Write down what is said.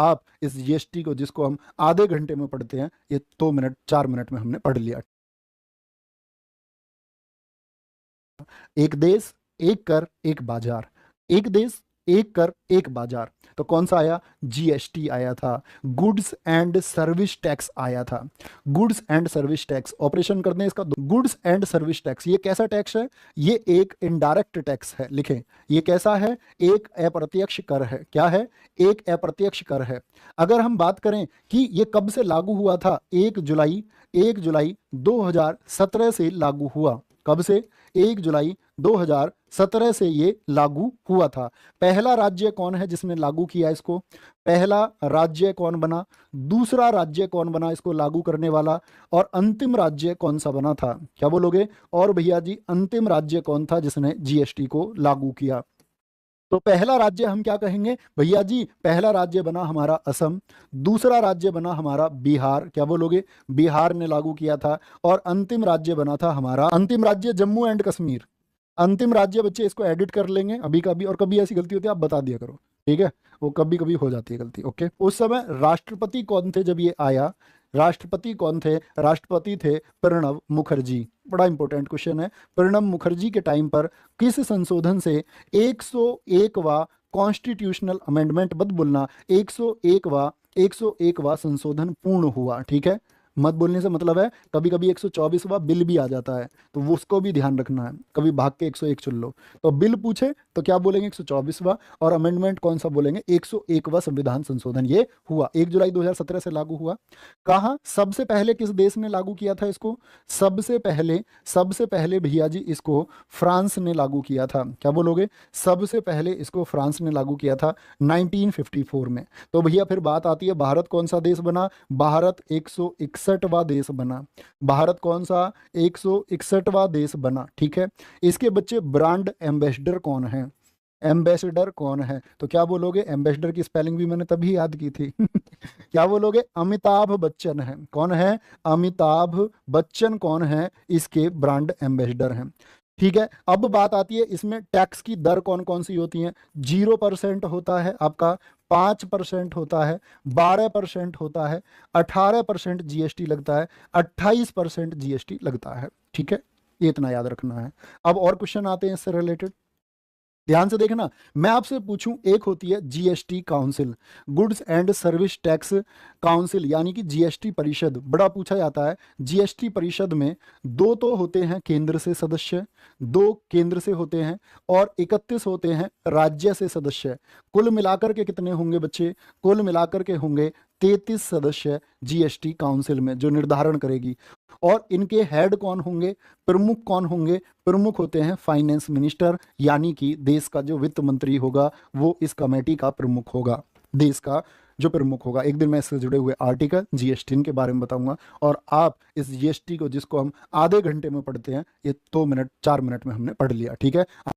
आप इस जीएसटी को, जिसको हम आधे घंटे में पढ़ते हैं, ये 2 मिनट 4 मिनट में हमने पढ़ लिया। एक देश, एक कर, एक बाजार। एक देश, एक कर, एक बाजार। तो कौन सा आया? जीएसटी आया था। गुड्स एंड सर्विस टैक्स आया था। Goods and service tax, operation करते हैं इसका। गुड्स एंड सर्विस टैक्स ये कैसा टैक्स है? ये एक इनडायरेक्ट टैक्स है। लिखें, ये कैसा है? एक अप्रत्यक्ष कर है। क्या है? एक अप्रत्यक्ष कर है। अगर हम बात करें कि ये कब से लागू हुआ था, 1 जुलाई 2017 से लागू हुआ। कब से? 1 जुलाई 2017 से ये लागू हुआ था। पहला राज्य कौन है जिसने लागू किया इसको? पहला राज्य कौन बना? दूसरा राज्य कौन बना इसको लागू करने वाला? और अंतिम राज्य कौन सा बना था? क्या बोलोगे? और भैया जी, अंतिम राज्य कौन था जिसने जीएसटी को लागू किया? तो पहला राज्य हम क्या कहेंगे भैया जी? पहला राज्य बना हमारा असम। दूसरा राज्य बना हमारा बिहार। क्या बोलोगे? बिहार ने लागू किया था। और अंतिम राज्य बना था हमारा, अंतिम राज्य जम्मू एंड कश्मीर। अंतिम राज्य बच्चे इसको एडिट कर लेंगे अभी कभी, और कभी ऐसी गलती होती है आप बता दिया करो, ठीक है? वो कभी कभी हो जाती है गलती। ओके, उस समय राष्ट्रपति कौन थे जब ये आया? राष्ट्रपति कौन थे? राष्ट्रपति थे प्रणब मुखर्जी। बड़ा इंपॉर्टेंट क्वेश्चन है। प्रणब मुखर्जी के टाइम पर किस संशोधन से 101वां कॉन्स्टिट्यूशनल अमेंडमेंट, मत बोलना, 101वां संशोधन पूर्ण हुआ। ठीक है, मत बोलने से मतलब है कभी कभी 124वां बिल भी आ जाता है, तो वो उसको भी ध्यान रखना है। कभी भाग के 101 चुन लो। तो बिल पूछे तो क्या बोलेंगे? 124वां। और अमेंडमेंट कौन सा बोलेंगे? 101वां संविधान संशोधन ये हुआ। 1 जुलाई 2017 से लागू हुआ। कहाँ? सबसे पहले किस देश ने लागू किया था इसको? सबसे पहले भैया जी इसको फ्रांस ने लागू किया था। क्या बोलोगे? सबसे पहले इसको फ्रांस ने लागू किया था 1954 में। तो भैया फिर बात आती है, भारत कौन सा देश बना? भारत 161वां देश बना। भारत कौन सा? 161वां देश बना। ठीक है, इसके बच्चे ब्रांड एम्बेसडर कौन है? एम्बेसडर कौन है? तो क्या बोलोगे? एम्बेसडर की स्पेलिंग भी मैंने तभी याद की थी। क्या बोलोगे? अमिताभ बच्चन है। कौन है? अमिताभ बच्चन कौन है? इसके ब्रांड एम्बेसडर हैं। ठीक है, अब बात आती है इसमें टैक्स की दर कौन कौन सी होती है? 0% होता है आपका, 5% होता है, 12% होता है, 18% जीएसटी लगता है, 28% जीएसटी लगता है। ठीक है, ये इतना याद रखना है। अब और क्वेश्चन आते हैं इससे रिलेटेड, ध्यान से देखना। मैं आपसे पूछूं, एक होती है GST council, goods and service tax council, यानी कि जीएसटी परिषद, बड़ा पूछा जाता है। जीएसटी परिषद में 2 तो होते हैं केंद्र से सदस्य, 2 केंद्र से होते हैं, और 31 होते हैं राज्य से सदस्य। कुल मिलाकर के कितने होंगे बच्चे? कुल मिलाकर के होंगे 33 सदस्य जीएसटी काउंसिल में, जो निर्धारण करेगी। और इनके हेड कौन होंगे? प्रमुख कौन होंगे? प्रमुख होते हैं फाइनेंस मिनिस्टर, यानी कि देश का जो वित्त मंत्री होगा वो इस कमेटी का प्रमुख होगा, देश का जो प्रमुख होगा। एक दिन मैं इससे जुड़े हुए आर्टिकल जीएसटी के बारे में बताऊंगा, और आप इस जीएसटी को, जिसको हम आधे घंटे में पढ़ते हैं, ये 2 मिनट 4 मिनट में हमने पढ़ लिया। ठीक है।